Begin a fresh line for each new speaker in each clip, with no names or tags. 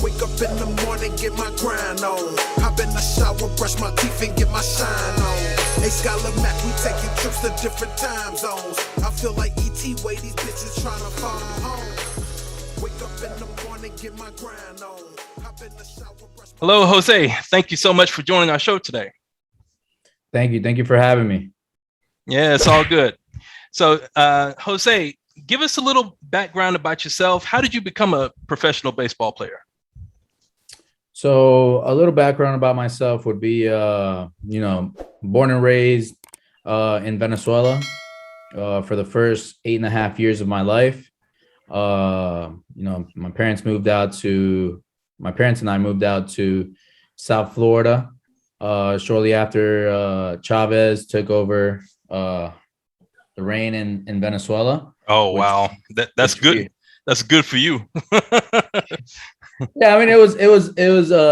Wake up in the morning, get my grind on. Hop in the shower, brush my teeth and get my shine on. Hey, Scholar Mac, we taking trips to different time zones. I feel like E.T. way these bitches trying to follow home. Wake up in the morning, get my grind on. Hop in the shower, brush my
Hello, Jose. Thank you so much for joining our show today.
Thank you. Thank you for having me.
Yeah, it's all good. So, Jose, give us a little background about yourself. How did you become a professional baseball player?
So a little background about myself would be, born and raised in Venezuela for the first 8.5 years of my life. My parents and I moved out to South Florida shortly after Chavez took over the reign in Venezuela.
Oh, wow. That's good. That's good for you.
Yeah, I mean, it was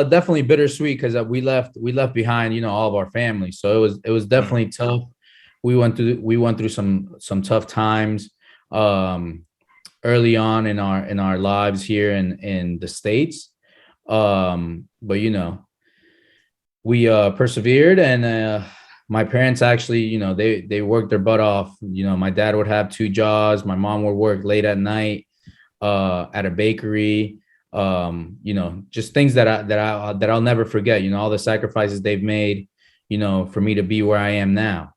definitely bittersweet because we left behind, all of our family. So it was definitely tough. We went through some tough times early on in our lives here in the States. But we persevered, and my parents actually, they worked their butt off. My dad would have 2 jobs. My mom would work late at night at a bakery. Just things that I'll never forget. All the sacrifices they've made, for me to be where I am now.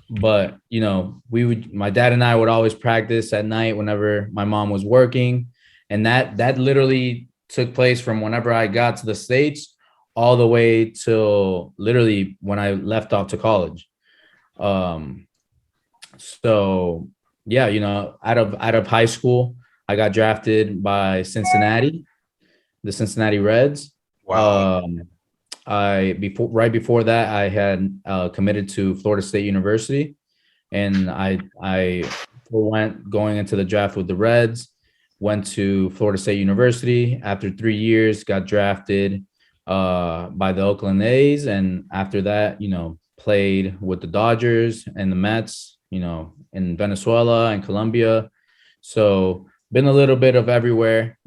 But my dad and I would always practice at night whenever my mom was working, and that literally took place from whenever I got to the States all the way till literally when I left off to college. So yeah, out of high school, I got drafted by Cincinnati, the Cincinnati Reds.
Wow.
Right before that, I had committed to Florida State University, and I went going into the draft with the Reds. Went to Florida State University. After 3 years, got drafted by the Oakland A's, and after that, played with the Dodgers and the Mets, in Venezuela and Colombia. So been a little bit of everywhere,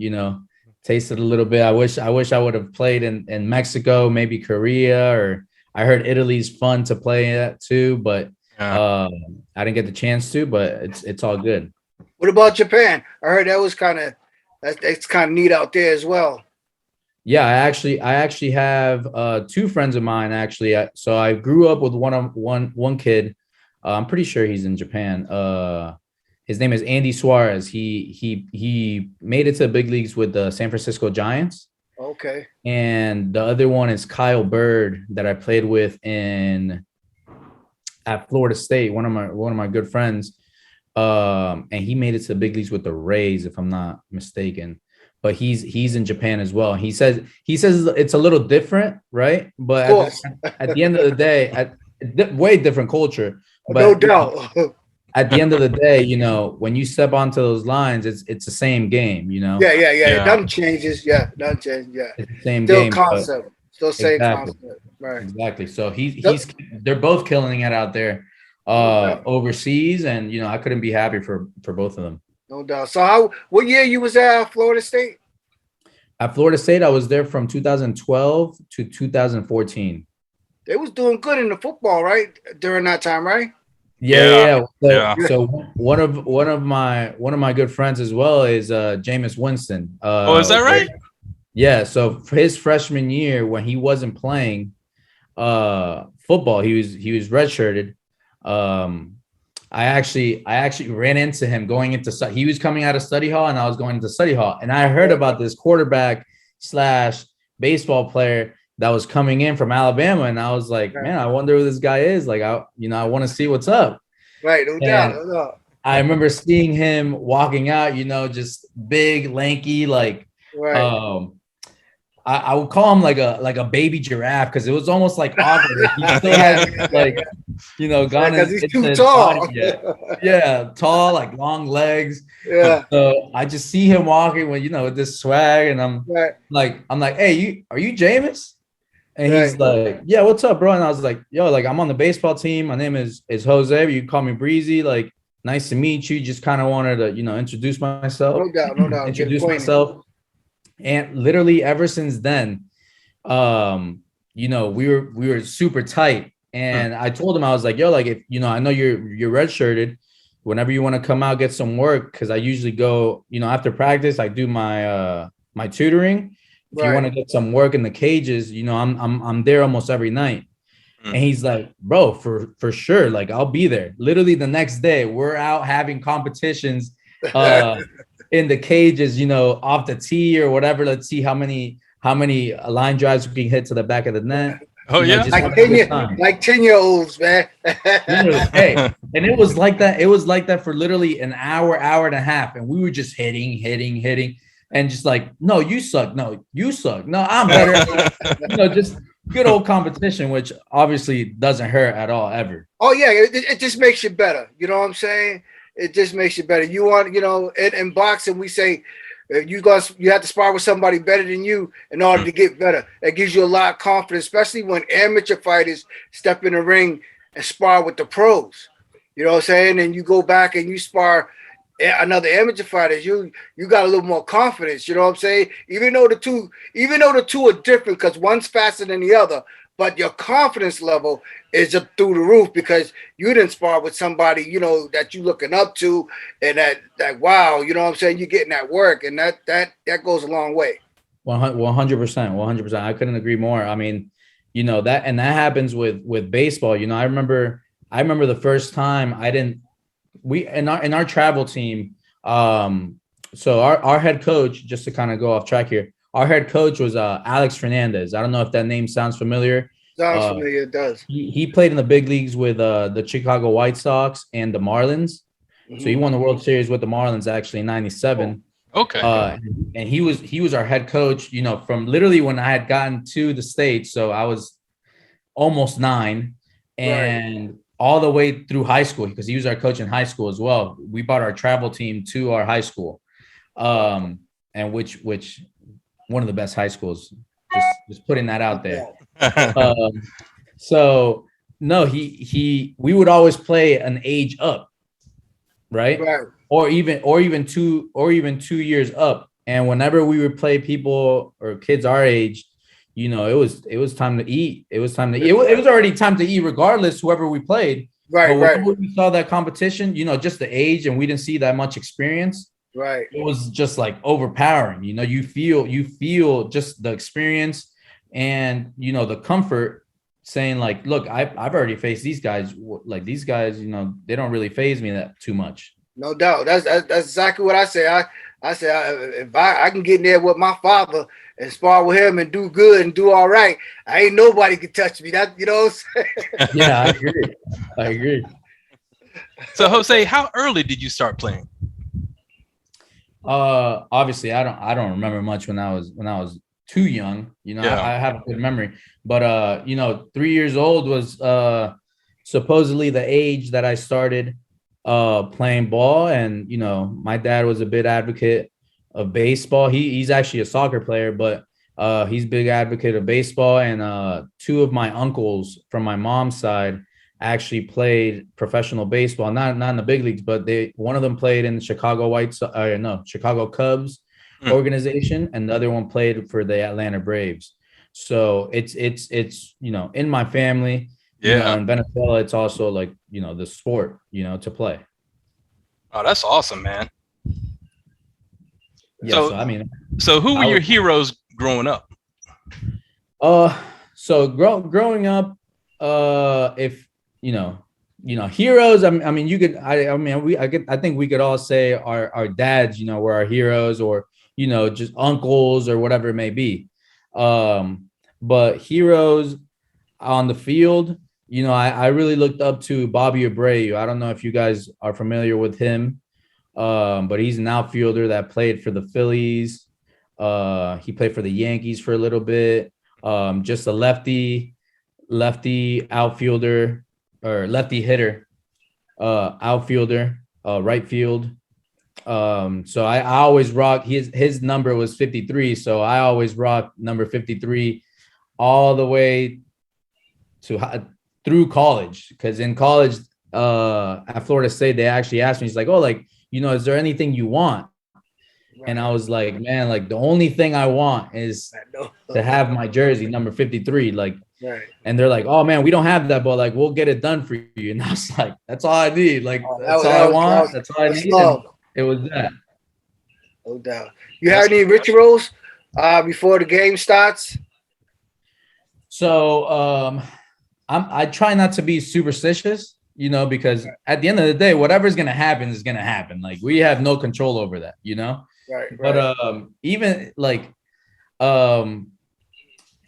tasted a little bit. I wish I would have played in Mexico, maybe Korea, or I heard Italy's fun to play at too, but I didn't get the chance to, but it's all good.
What about Japan? I heard that's kind of neat out there as well.
Yeah, I actually have 2 friends of mine actually. So I grew up with one kid. I'm pretty sure he's in Japan. His name is Andy Suarez. He made it to the big leagues with the San Francisco Giants.
Okay. And
the other one is Kyle Bird that I played with at Florida State. One of my good friends. And he made it to the big leagues with the Rays, if I'm not mistaken. But he's in Japan as well. He says it's a little different, right? But at the end of the day, way different culture. But
no doubt.
At the end of the day, when you step onto those lines, it's the same game,
Yeah. Nothing changes. Yeah, nothing changes. Yeah,
it's the same
still
game.
Concept. Still same
Exactly.
concept. Right.
Exactly. So they're both killing it out there overseas, and I couldn't be happy for both of them.
No doubt. So what year you was at Florida State?
At Florida State, I was there from 2012 to 2014.
They was doing good in the football, right? During that time, right?
Yeah. So one of my good friends as well is Jameis Winston.
Is that right?
Yeah. So for his freshman year, when he wasn't playing football, he was redshirted. I actually ran into him going into he was coming out of study hall, and I was going into study hall, and I heard about this quarterback / baseball player that was coming in from Alabama, and I was like, man, I wonder who this guy is. Like, I want to see what's up.
Right, no doubt.
I remember seeing him walking out, just big, lanky, like,
right.
I would call him like a baby giraffe because it was almost like awkward. He still had gone
because he's too tall.
Yeah, tall, like long legs.
Yeah.
So I just see him walking with this swag, and I'm like, hey, are you Jameis? And he's like, yeah, what's up, bro? And I was like, yo, like, I'm on the baseball team. My name is Jose. You call me Breezy. Like, nice to meet you. Just kind of wanted to, introduce myself,
No doubt, no doubt. Get
introduce
acquainted.
myself. And literally ever since then, we were super tight. And I told him, I was like, yo, like, if, I know you're redshirted, whenever you want to come out, get some work. Cause I usually go, after practice, I do my tutoring. If you want to get some work in the cages, I'm there almost every night. And he's like, bro, for sure. Like, I'll be there. Literally the next day, we're out having competitions in the cages, off the tee or whatever. Let's see how many line drives we can hit to the back of the net.
Oh, yeah.
Like 10-year-olds, man.
Hey, and it was like that. It was like that for literally an hour and a half. And we were just hitting. And just like, no, you suck. No, you suck. No, I'm better. Just good old competition, which obviously doesn't hurt at all, ever.
Oh, yeah. It just makes you better. You know what I'm saying? It just makes you better. You want, in boxing, we say you have to spar with somebody better than you in order to get better. That gives you a lot of confidence, especially when amateur fighters step in the ring and spar with the pros. You know what I'm saying? And you go back and you spar another amateur fighter, you got a little more confidence. You know what I'm saying? Even though the two are different, because one's faster than the other, but your confidence level is up through the roof because you didn't spar with somebody, that you looking up to, and that wow, you know what I'm saying? You're getting that work, and that goes a long way.
100%. I couldn't agree more. I mean, that happens with baseball. I remember the first time in our travel team. So our head coach, just to kind of go off track here, our head coach was Alex Fernandez. I don't know if that name sounds familiar.
Sounds familiar. It does.
He played in the big leagues with the Chicago White Sox and the Marlins. So he won the World Series with the Marlins actually in '97.
Okay.
And he was our head coach, from literally when I had gotten to the States. So I was almost 9, and all the way through high school, because he was our coach in high school as well. We brought our travel team to our high school, and which one of the best high schools. Just putting that out there. So no, we would always play an age up, right? Or even 2 years up. And whenever we would play people or kids our age, it was time to eat. It was already time to eat regardless, whoever we played. But whenever we saw that competition, just the age, and we didn't see that much experience. Right. It was just like overpowering. You feel just the experience and the comfort, saying like, look, I've already faced these guys. Like these guys, they don't really faze me that too much. No doubt. That's exactly what I say. I say if I can get in there with my father and spar with him and do good and do all right, ain't nobody can touch me. That what I'm saying? Yeah, I agree.
So Jose, how early did you start playing?
Obviously I don't remember much when I was too young. I have a good memory, but 3 years old was supposedly the age that I started playing ball. And my dad was a big advocate of baseball. He's actually a soccer player, but he's a big advocate of baseball. And 2 of my uncles from my mom's side actually played professional baseball, not in the big leagues, but one of them played in the Chicago Cubs organization, and the other one played for the Atlanta Braves. So it's in my family. In Venezuela, it's also like the sport to play.
Oh, that's awesome, man.
Yeah,
so who were your heroes growing up?
So growing up, if heroes, I think we could all say our dads, were our heroes, or just uncles or whatever it may be. But heroes on the field, I really looked up to Bobby Abreu. I don't know if you guys are familiar with him, but he's an outfielder that played for the Phillies. He played for the Yankees for a little bit. Just a lefty outfielder, or lefty hitter, outfielder, right field. So I always rock his number was 53. So I always rock number 53 all the way through college, because in college at Florida State, they actually asked me, he's like, oh, like, is there anything you want? And I was like, man, like the only thing I want is to have my jersey number 53. Like, and they're like, oh man, we don't have that, but like, we'll get it done for you. And I was like, that's all I need. Like, that's all I want. That's all I need. It was that.
No doubt. You have any rituals before the game starts?
So I try not to be superstitious, because at the end of the day, whatever's gonna happen is gonna happen. Like, we have no control over that,
Right.
But even like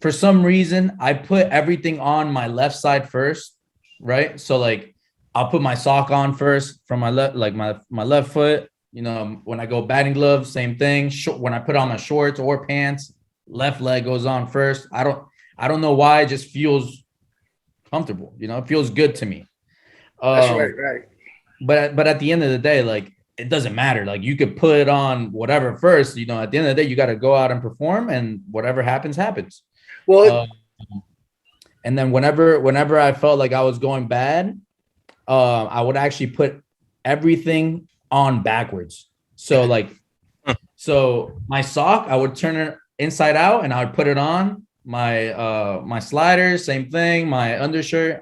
for some reason, I put everything on my left side first, right? So like I'll put my sock on first from my left, like my left foot. When I go batting gloves, same thing. When I put on my shorts or pants, left leg goes on first. I don't know why, it just feels comfortable. It feels good to me.
That's right.
But at the end of the day, like, it doesn't matter. Like, you could put on whatever first. At the end of the day, you got to go out and perform, and whatever happens, happens.
Well,
and then whenever I felt like I was going bad, I would actually put everything on backwards. So like, so my sock, I would turn it inside out, and I would put it on. My sliders, same thing. My undershirt.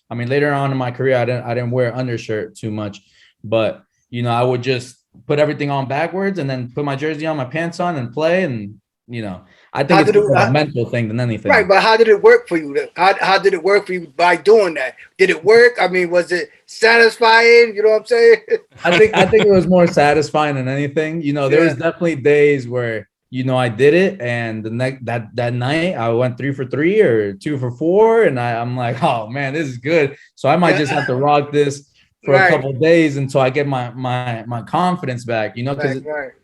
I mean, later on in my career, I didn't wear undershirt too much, but I would just put everything on backwards and then put my jersey on, my pants on, and play. And I think it's more a mental thing than anything.
Right, but how did it work for you? How did it work for you by doing that? Did it work? I mean, was it satisfying? You know what I'm saying?
I think it was more satisfying than anything. There was definitely days where I did it, and the next that night I went 3 for 3 or 2 for 4, and I'm like, oh man, this is good. So I might just have to rock this for a couple of days until I get my confidence back. Because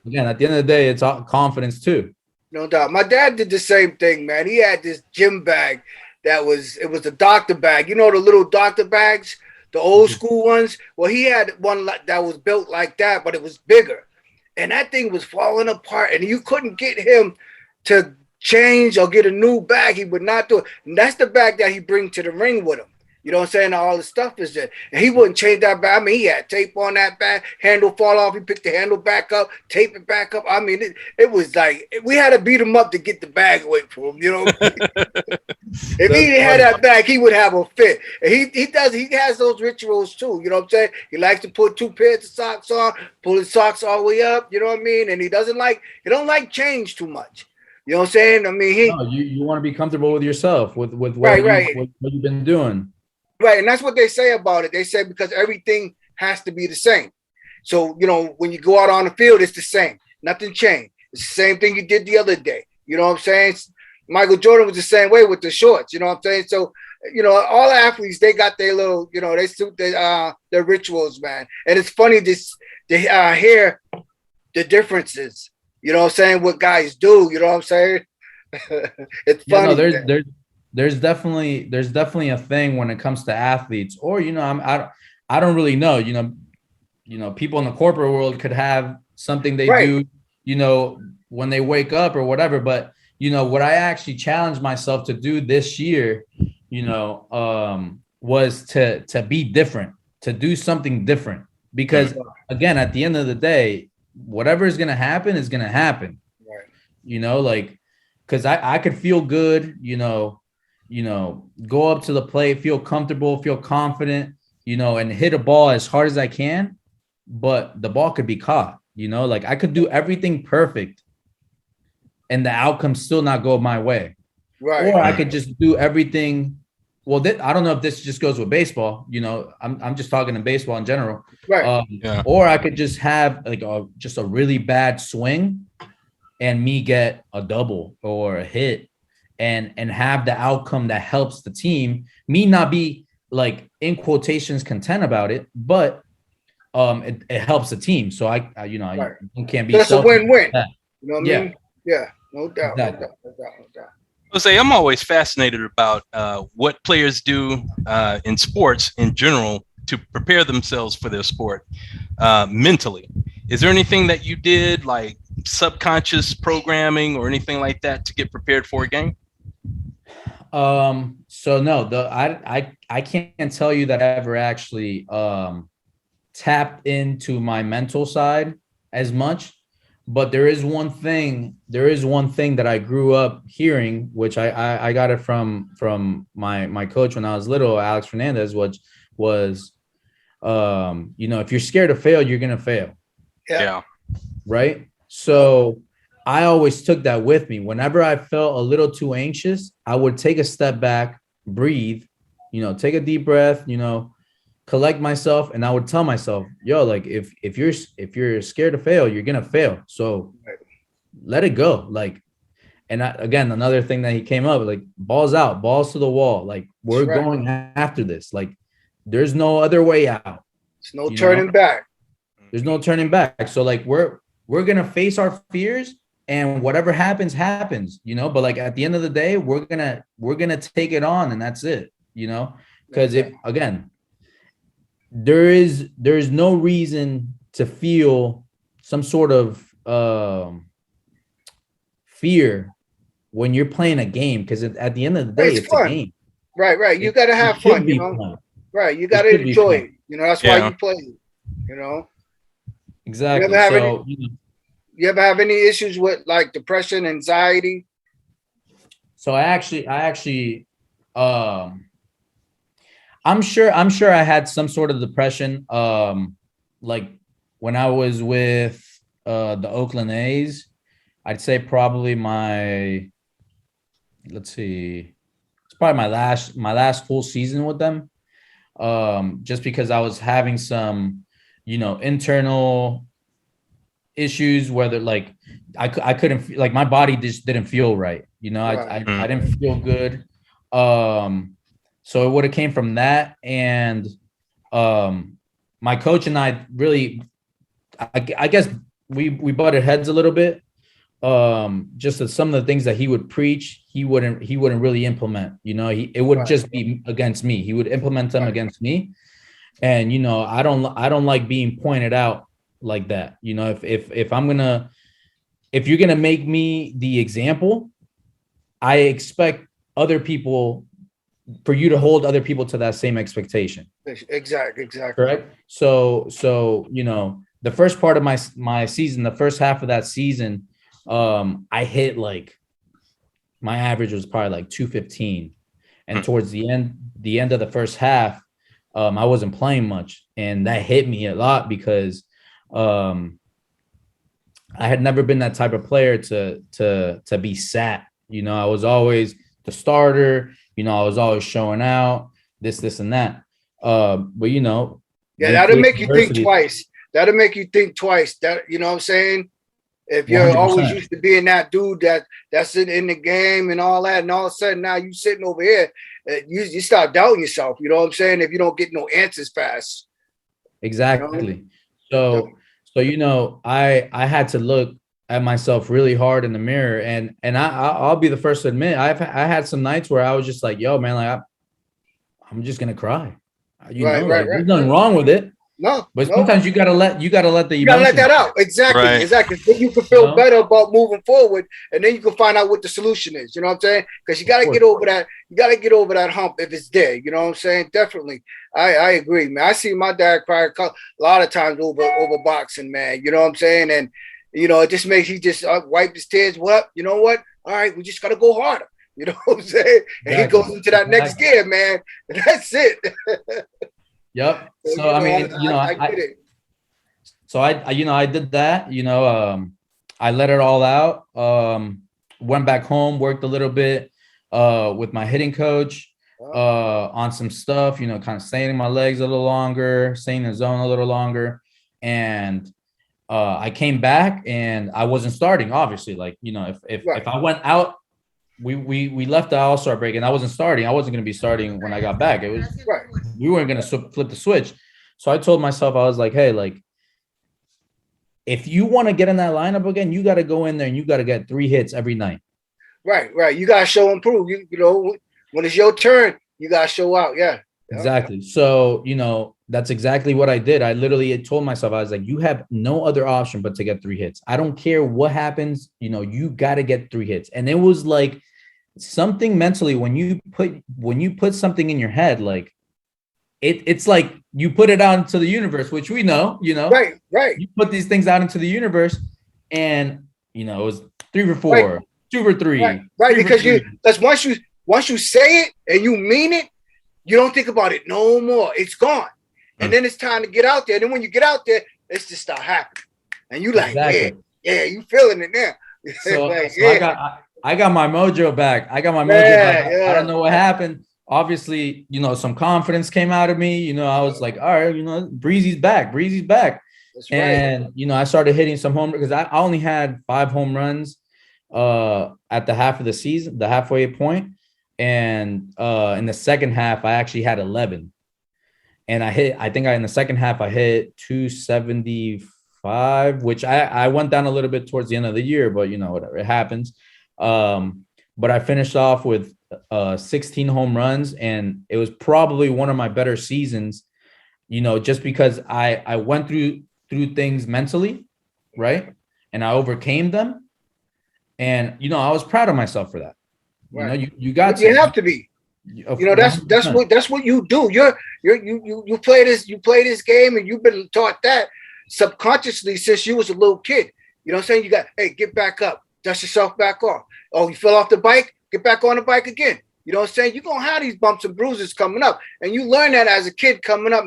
again, at the end of the day, it's all confidence too.
No doubt. My dad did the same thing, man. He had this gym bag it was a doctor bag. The little doctor bags, the old school ones. Well, he had one that was built like that, but it was bigger. And that thing was falling apart, and you couldn't get him to change or get a new bag. He would not do it. And that's the bag that he bring to the ring with him. You know what I'm saying? All the stuff is there. And he wouldn't change that bag. I mean, he had tape on that bag, handle fall off. He picked the handle back up, tape it back up. I mean, it was like, we had to beat him up to get the bag away from him, If he didn't have that bag, he would have a fit. And he has those rituals too, you know what I'm saying? He likes to put 2 pairs of socks on, pull his socks all the way up, you know what I mean? And he don't like change too much. You know what I'm saying? I mean,
you want to be comfortable with yourself, with what you've been doing.
Right, and that's what they say about it. They say because everything has to be the same. So, when you go out on the field, it's the same. Nothing changed. It's the same thing you did the other day. You know what I'm saying? Michael Jordan was the same way with the shorts. You know what I'm saying? So, all athletes, they got their little, they suit their rituals, man. And it's funny to hear the differences. You know what I'm saying? What guys do. You know what I'm saying? It's funny.
There's definitely a thing when it comes to athletes, or I don't really know. People in the corporate world could have something they do, when they wake up or whatever. But what I actually challenged myself to do this year, was to be different, to do something different. Because again, at the end of the day, whatever is gonna happen is gonna happen. Right. Because I could feel good, go up to the plate, feel comfortable, feel confident, and hit a ball as hard as I can, but the ball could be caught, I could do everything perfect and the outcome still not go my way. Right. Or I could just do everything. Well, I don't know if this just goes with baseball, I'm just talking to baseball in general. Right. Or I could just have just a really bad swing and me get a double or a hit. And have the outcome that helps the team, me not be in quotations content about it, but it helps the team. So I can't be.
That's a win-win. You know what I mean? Yeah, no doubt. Exactly. No doubt.
Jose, I'm always fascinated about what players do in sports in general to prepare themselves for their sport mentally. Is there anything that you did, like subconscious programming or anything like that, to get prepared for a game?
So no, I can't tell you that I ever actually tapped into my mental side as much, but there is one thing that I grew up hearing, which I got it from my coach when I was little, Alex Fernandez, which was if you're scared to fail, you're gonna fail.
Yeah.
Right. So I always took that with me. Whenever I felt a little too anxious, I would take a step back, breathe, take a deep breath, collect myself, and I would tell myself, yo, like if you're scared to fail, you're gonna fail. So let it go. Like, and again, another thing that he came up, like, balls out, balls to the wall. Like, we're going after this. Like, there's no other way out.
There's no turning back.
There's no turning back. So like we're gonna face our fears, and whatever happens, but like at the end of the day, we're gonna take it on, and that's it, because if again, there's no reason to feel some sort of fear when you're playing a game, because at the end of the day, it's a game.
Right. You gotta have fun,
fun.
Right. You gotta enjoy it. That's why you play,
Exactly.
You ever have any issues with like depression, anxiety?
So I actually, I'm sure I had some sort of depression. Like when I was with the Oakland A's, I'd say probably it's probably my last full season with them. Just because I was having some, internal issues, whether like I couldn't, like, my body just didn't feel right. I didn't feel good. So it would have came from that. And my coach and I really, I guess we butted heads a little bit. Just that some of the things that he would preach, he wouldn't really implement. It would just be against me. He would implement them against me. And I don't like being pointed out like that. If you're gonna make me the example, I expect other people, for you to hold other people to that same expectation.
Exactly.
Correct. So the first part of my season, the first half of that season, I hit, like, my average was probably like 215, and towards the end of the first half, I wasn't playing much, and that hit me a lot because I had never been that type of player to be sat. I was always the starter. I was always showing out, this and that. But
that'll make you think twice. That'll make you think twice. That, what I'm saying? If you're 100%. Always used to being that dude that's in the game and all that, and all of a sudden now you sitting over here, you start doubting yourself. You know what I'm saying? If you don't get no answers fast.
Exactly. So I had to look at myself really hard in the mirror, and I'll be the first to admit, I had some nights where I was just like, yo, man, like I'm just gonna cry. There's nothing wrong with it.
No,
but sometimes you gotta let the emotions.
You gotta let that out. Exactly. Then you can feel better about moving forward, and then you can find out what the solution is. You know what I'm saying? Because you gotta get over that. You gotta get over that hump if it's there. You know what I'm saying? Definitely. I agree, man. I see my dad cry a lot of times over boxing, man. You know what I'm saying? And it just makes you just wipe his tears. Well, you know what? All right, we just gotta go harder. You know what I'm saying? And he goes into that next gear, man. And that's it.
Yep. So I mean, I get it. So I did that. I let it all out. Went back home, worked a little bit with my hitting coach on some stuff. Kind of staying in my legs a little longer, staying in the zone a little longer, and I came back and I wasn't starting. Obviously, like if I went out. We left the All-Star break and I wasn't starting. I wasn't going to be starting when I got back. It was we weren't going to flip the switch. So I told myself, I was like, hey, like, if you want to get in that lineup again, you got to go in there and you got to get 3 hits every night. Right.
You got to show and prove. When it's your turn, you got to show out. Yeah.
Exactly. So, that's exactly what I did. I literally told myself, I was like, you have no other option but to get 3 hits. I don't care what happens. You got to get 3 hits. And it was like something mentally when you put something in your head, like it's like you put it out into the universe, which we know,
Right.
you put these things out into the universe, and it was 3 for 4,
Right.
2 for 3,
Right.
3 for
Because
3.
once you say it and you mean it, you don't think about it no more. It's gone. And then it's time to get out there. And then when you get out there, it's just start happening. And you like,
Exactly.
yeah, you feeling it now.
So,
Like,
so I got my mojo back. I don't know what happened. Obviously, some confidence came out of me. I was like, all right, Breezy's back.
That's right.
And I started hitting some home because I only had 5 home runs at the half of the season, the halfway point. And in the second half, I actually had 11. And in the second half, I hit 275, which I went down a little bit towards the end of the year, but whatever, it happens. But I finished off with 16 home runs, and it was probably one of my better seasons, just because I went through things mentally, right? And I overcame them. And, I was proud of myself for that.
Right.
You got
you have to be. That's what you do. You play this game, and you've been taught that subconsciously since you was a little kid. You know what I'm saying? You got, hey, get back up, dust yourself back off. Oh, you fell off the bike, get back on the bike again. You know what I'm saying? You're gonna have these bumps and bruises coming up, and you learn that as a kid coming up.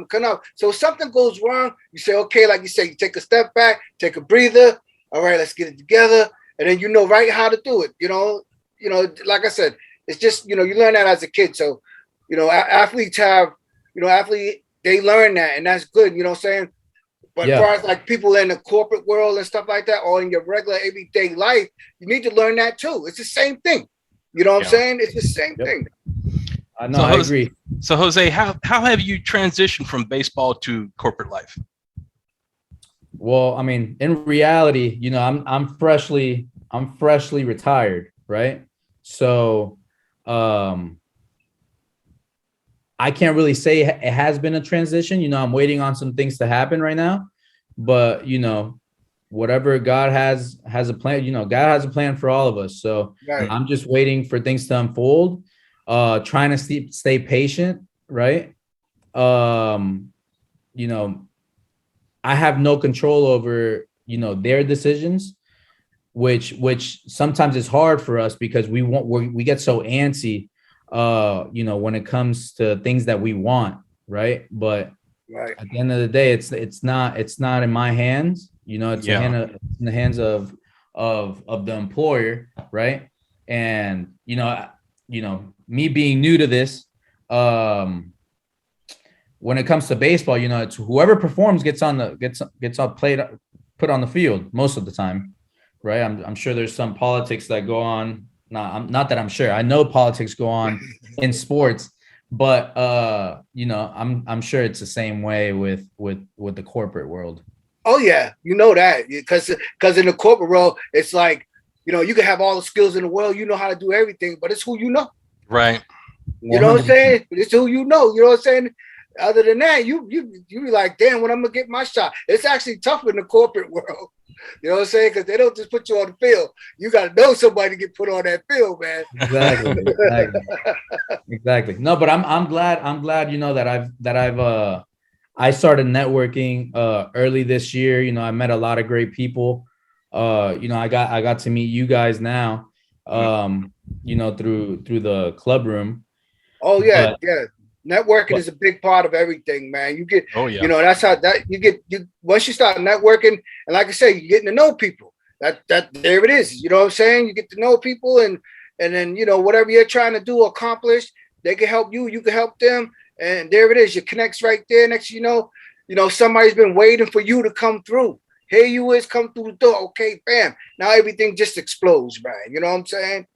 So if something goes wrong, you say, okay, like you say, you take a step back, take a breather. All right, let's get it together, and then you know right how to do it. Like I said, it's just, you learn that as a kid. So, athletes they learn that, and that's good. You know what I'm saying? But as far as like people in the corporate world and stuff like that, or in your regular everyday life, you need to learn that too. It's the same thing. You know what I'm saying? It's the same thing.
I know. I agree.
So Jose, how have you transitioned from baseball to corporate life?
Well, I mean, in reality, I'm freshly retired, right? So, I can't really say it has been a transition. I'm waiting on some things to happen right now, but whatever God has a plan. God has a plan for all of us. So I'm just waiting for things to unfold, trying to stay patient, right? I have no control over their decisions, which sometimes is hard for us because we get so antsy, when it comes to things that we want, right? But at the end of the day, it's not in my hands. It's in the hands of the employer, right? And me being new to this, when it comes to baseball, it's whoever performs gets put on the field most of the time, right? I'm sure there's some politics that go on. Not that I'm sure. I know politics go on in sports, but I'm sure it's the same way with the corporate world.
Oh yeah, that because in the corporate world, it's like you can have all the skills in the world, how to do everything, but it's who you know.
Right.
You know what I'm saying? It's who you know. You know what I'm saying? Other than that, you be like, damn, when I'm gonna get my shot. It's actually tough in the corporate world. You know what I'm saying? Because they don't just put you on the field. You got to know somebody to get put on that field, man.
Exactly. No, but I'm glad that I started networking early this year. I met a lot of great people. I got to meet you guys now. Through the club room.
Oh yeah, Networking is a big part of everything, man. You get, that's how you once you start networking, and like I say, you're getting to know people. That there it is. You know what I'm saying? You get to know people, and then whatever you're trying to do, accomplish, they can help you. You can help them, and there it is. Your connects right there. Next, somebody's been waiting for you to come through. Here you is, come through the door. Okay, bam. Now everything just explodes, man. You know what I'm saying?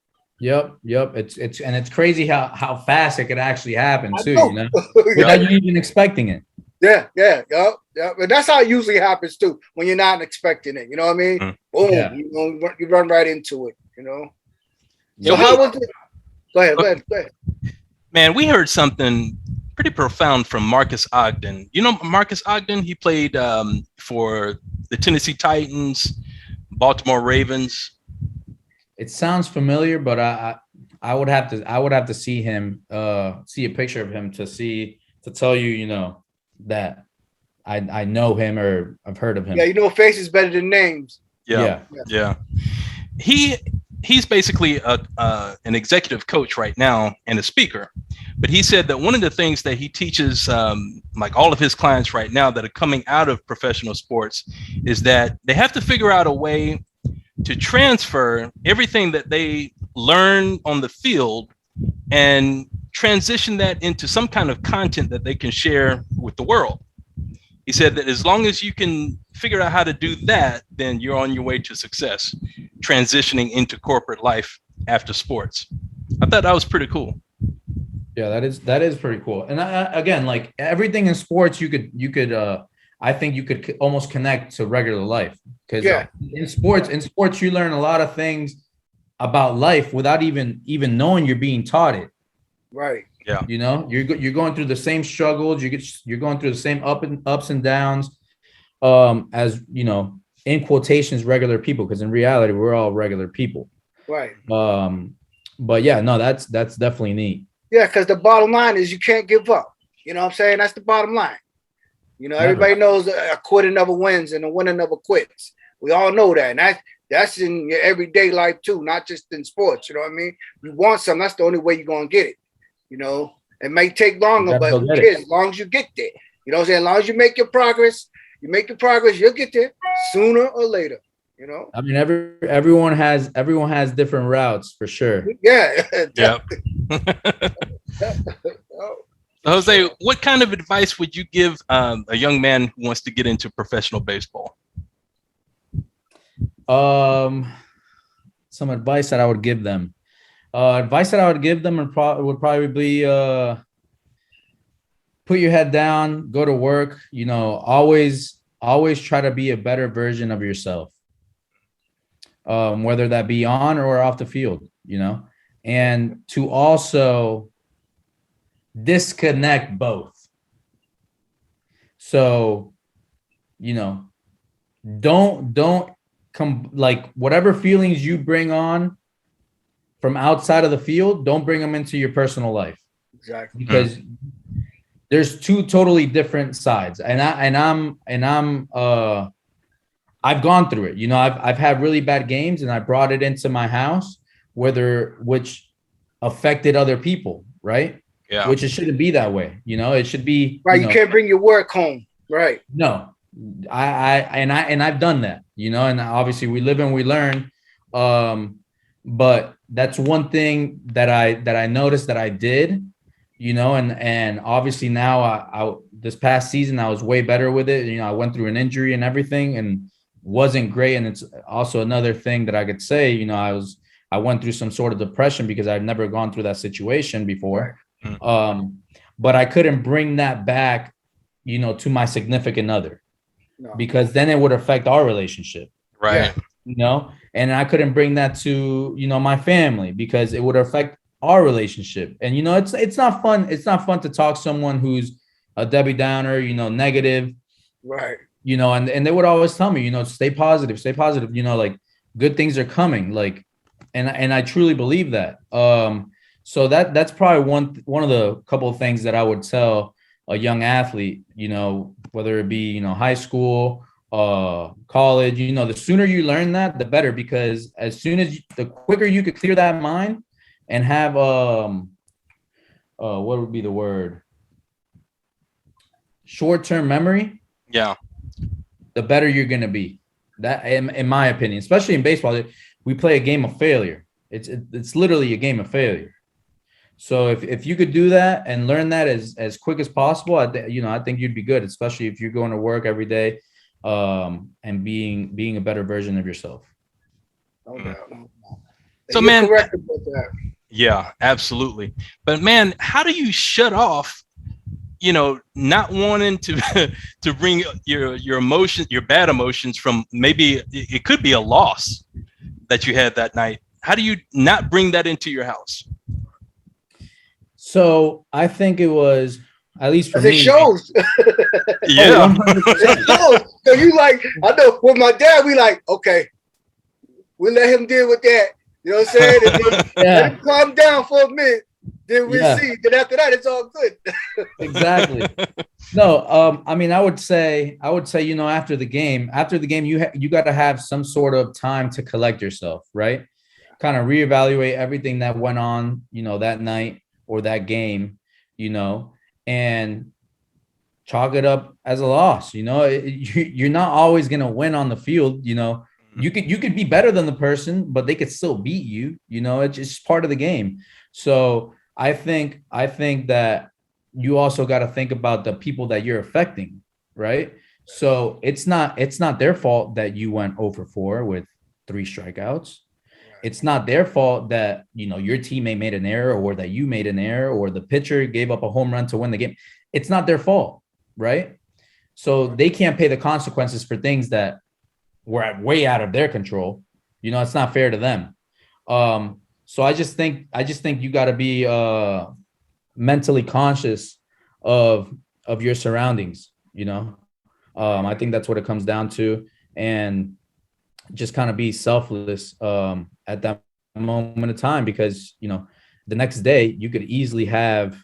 Yep. It's crazy how fast it could actually happen too, without you even expecting it.
Yeah. But that's how it usually happens too, when you're not expecting it. You know what I mean? Boom, you run right into it. So how was it? Go ahead.
Man, we heard something pretty profound from Marcus Ogden. Marcus Ogden? He played for the Tennessee Titans, Baltimore Ravens.
It sounds familiar, but I would have to see him, see a picture of him to tell you, you know, that I know him or I've heard of him.
Yeah, you know, faces better than names.
Yeah. He's basically an executive coach right now and a speaker. But he said that one of the things that he teaches, like all of his clients right now that are coming out of professional sports, is that they have to figure out a way to transfer everything that they learn on the field and transition that into some kind of content that they can share with the world. He said that as long as you can figure out how to do that, then you're on your way to success, transitioning into corporate life after sports. I thought that was pretty cool.
Yeah, that is pretty cool. And again, like everything in sports, you could I think you could almost connect to regular life, because in sports you learn a lot of things about life without even knowing you're being taught it.
Right.
Yeah.
You know, you're going through the same struggles. You're going through the same ups and downs, as, you know, in quotations, regular people, because in reality we're all regular people.
Right.
But yeah, no, that's definitely neat.
Yeah, because the bottom line is you can't give up. You know what I'm saying? That's the bottom line. You know, everybody knows a quitter never wins and a winner never quits. We all know that. And that's in your everyday life too, not just in sports. You know what I mean? You want something, that's the only way you're going to get it. You know, it may take longer, but who cares? As long as you get there. You know what I'm saying? As long as you make your progress, you'll get there sooner or later. You know? I mean,
everyone has different routes for sure.
Yeah.
Yeah. Jose, what kind of advice would you give a young man who wants to get into professional baseball?
Some advice that I would give them. Would probably be put your head down, go to work. You know, always try to be a better version of yourself, whether that be on or off the field. You know, and to also disconnect both. So, you know, don't come, like, whatever feelings you bring on from outside of the field, don't bring them into your personal life.
Exactly.
Because there's two totally different sides. And I've gone through it. You know, I've had really bad games and I brought it into my house, which affected other people, right?
Yeah.
Which it shouldn't be that way. You know, it should be
right. You can't bring your work home. Right.
No, I've done that, you know, and obviously we live and we learn. But that's one thing that I noticed that I did, you know, and obviously now I this past season I was way better with it. You know, I went through an injury and everything and wasn't great. And it's also another thing that I could say, you know, I went through some sort of depression because I've never gone through that situation before.
Right.
But I couldn't bring that back, you know, to my significant other, because then it would affect our relationship.
Right.
You know, and I couldn't bring that to, you know, my family because it would affect our relationship. And, you know, it's not fun. It's not fun to talk to someone who's a Debbie Downer, you know, negative.
Right.
You know, and they would always tell me, you know, stay positive, you know, like good things are coming. Like, and I truly believe that. So that's probably one of the couple of things that I would tell a young athlete, you know, whether it be, you know, high school, college, you know, the sooner you learn that, the better, because the quicker you could clear that mind and have, what would be the word? Short-term memory.
Yeah.
The better you're going to be. That, in my opinion, especially in baseball, we play a game of failure. It's literally a game of failure. So if you could do that and learn that as quick as possible, I think you'd be good, especially if you're going to work every day, and being a better version of yourself.
So, man, yeah, absolutely. But man, how do you shut off, you know, not wanting to to bring your emotions, your bad emotions from, maybe it could be a loss that you had that night. How do you not bring that into your house?
So I think it was, at least for me.
It shows.
Yeah.
It shows. So you like, I know with my dad, we like, okay, we let him deal with that. You know what I'm saying? And then let him calm down for a minute. Then we'll see. Then after that, it's all good.
Exactly. No, I mean, I would say, after the game, you got to have some sort of time to collect yourself, right? Kind of reevaluate everything that went on, that night or that game, and chalk it up as a loss. You're not always going to win on the field. You could be better than the person, but they could still beat you. It's just part of the game. So I think that you also got to think about the people that you're affecting, right? So it's not their fault that you went 0 for 4 with 3 strikeouts. It's not their fault that, your teammate made an error, or that you made an error, or the pitcher gave up a home run to win the game. It's not their fault, right? So they can't pay the consequences for things that were way out of their control. It's not fair to them. So I just think you got to be mentally conscious of your surroundings. I think that's what it comes down to, and just kind of be selfless at that moment of time, because the next day you could easily have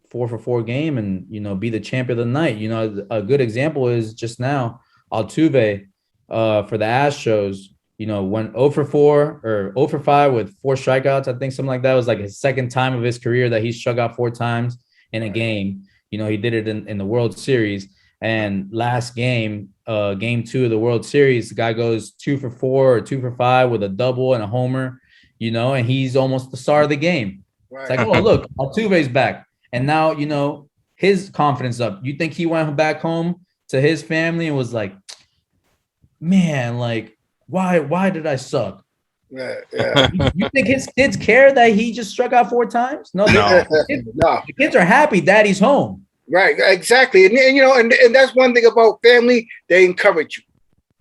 4 for 4 game and be the champion of the night. A good example is just now Altuve for the Astros. Went 0 for 4 or 0 for 5 with 4 strikeouts. I think something like that. It was like his second time of his career that he struck out 4 times in a game. He did it in the World Series. And last game, game 2 of the World Series, the guy goes 2 for 4 or 2 for 5 with a double and a homer, and he's almost the star of the game. Right. It's like, oh, look, Altuve's back. And now, his confidence up. You think he went back home to his family and was like, man, like, why did I suck?
Yeah.
You think his kids care that he just struck out 4 times? No. The kids are happy daddy's home.
Right, exactly. And that's one thing about family, they encourage you.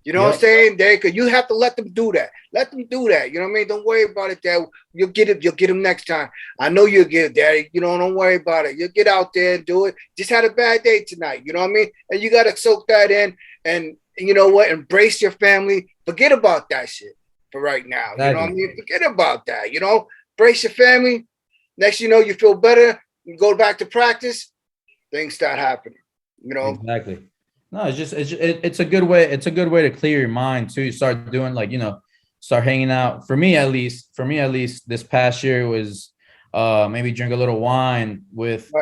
You know what I'm saying? You have to let them do that. Let them do that. You know what I mean? Don't worry about it, Dad. You'll get him next time. I know you'll get it, Daddy. Don't worry about it. You'll get out there and do it. Just had a bad day tonight. You know what I mean? And you got to soak that in, and you know what? Embrace your family. Forget about that shit for right now. Exactly. You know what I mean? Forget about that. Embrace your family. Next, you feel better. You go back to practice. Things start happening.
Exactly. No, it's a good way. It's a good way to clear your mind too. You start doing start hanging out. For me at least, this past year was maybe drink a little wine with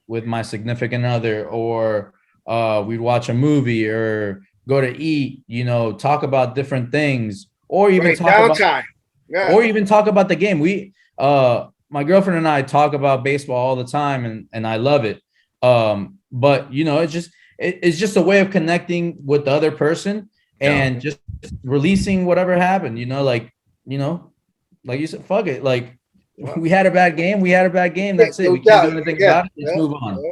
my significant other, or we'd watch a movie or go to eat. Talk about different things, or even talk about the game. We my girlfriend and I talk about baseball all the time, and I love it. But it's just a way of connecting with the other person and just releasing whatever happened, like you said, fuck it. Like, we had a bad game. That's it. We can't do anything about it. Let's move on.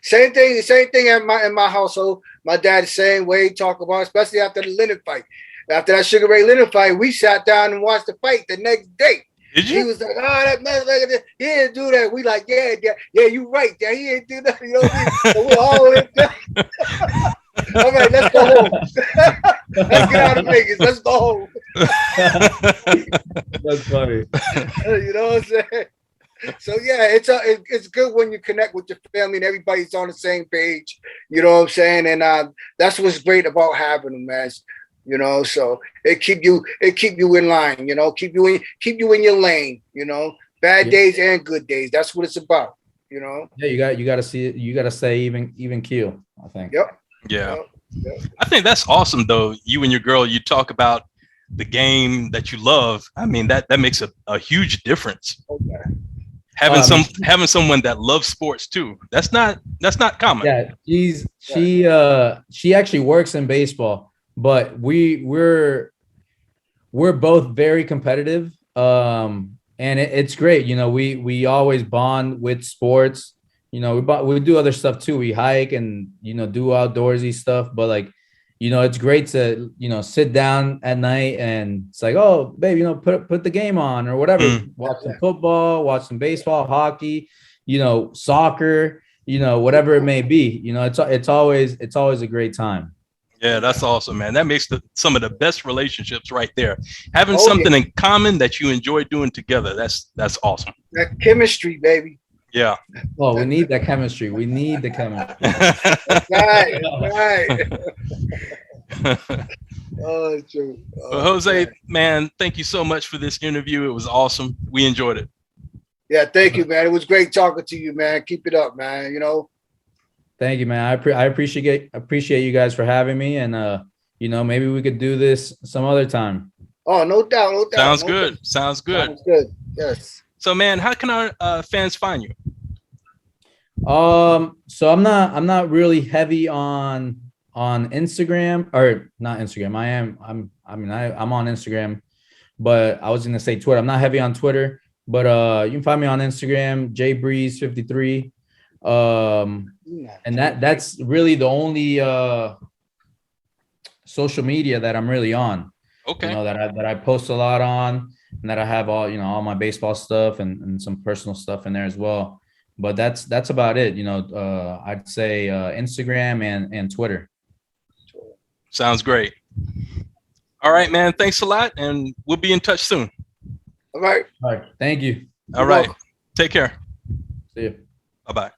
Same thing in my household. My dad the same way, talk about, especially after the Leonard fight. After that Sugar Ray Leonard fight, we sat down and watched the fight the next day.
Did you?
He was like, oh, that motherfucker, he didn't do that. We like, yeah, you right. Yeah, he didn't do that. So we're all in there. All right, let's go home. Let's get out of Vegas. Let's go home.
That's funny.
You know what I'm saying? So yeah, it's good when you connect with your family and everybody's on the same page. You know what I'm saying? And that's what's great about having them, man. So it keep you in line, keep you in your lane, bad days and good days. That's what it's about,
Yeah, you got to see it. You got to stay even keel, I think.
Yep.
Yeah. I think that's awesome though. You and your girl, you talk about the game that you love. I mean, that makes a huge difference.
Okay.
Having someone that loves sports too. That's not common.
Yeah, she actually works in baseball. But we're both very competitive, and it's great. We always bond with sports. We do other stuff too. We hike and do outdoorsy stuff. But it's great to sit down at night and it's like, oh, babe, put the game on or whatever. Watch some football, watch some baseball, hockey, soccer, whatever it may be. It's always a great time.
Yeah, that's awesome, man. That makes some of the best relationships right there. Having
Oh,
something
yeah.
in common that you enjoy doing together. That's awesome.
That chemistry, baby.
Yeah.
Well, we need that chemistry. We need the chemistry.
That's right. That's right. Oh, true.
Well,
Oh,
Jose,
man.
man, thank you so much for this interview. It was awesome. We enjoyed it.
Yeah, thank you, man. It was great talking to you, man. Keep it up, man. You know.
Thank you, man. I appreciate you guys for having me, and maybe we could do this some other time.
Oh, no doubt, no doubt.
Sounds
no
good.
doubt.
Sounds good.
Sounds good. Yes.
So, man, how can our fans find you?
So I'm not really heavy on Instagram, or not Instagram. I'm on Instagram, but I was gonna say Twitter. I'm not heavy on Twitter, but you can find me on Instagram, jbreeze53. And that's really the only social media that I'm really on.
Okay.
That I post a lot on, and that I have all my baseball stuff and some personal stuff in there as well. But that's about it. I'd say Instagram and Twitter.
Sounds great. All right, man. Thanks a lot, and we'll be in touch soon.
All right.
All right. Thank you.
All right. Take care.
See you.
Bye-bye.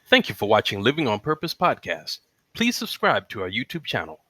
Thank you for watching Living on Purpose podcast. Please subscribe to our YouTube channel.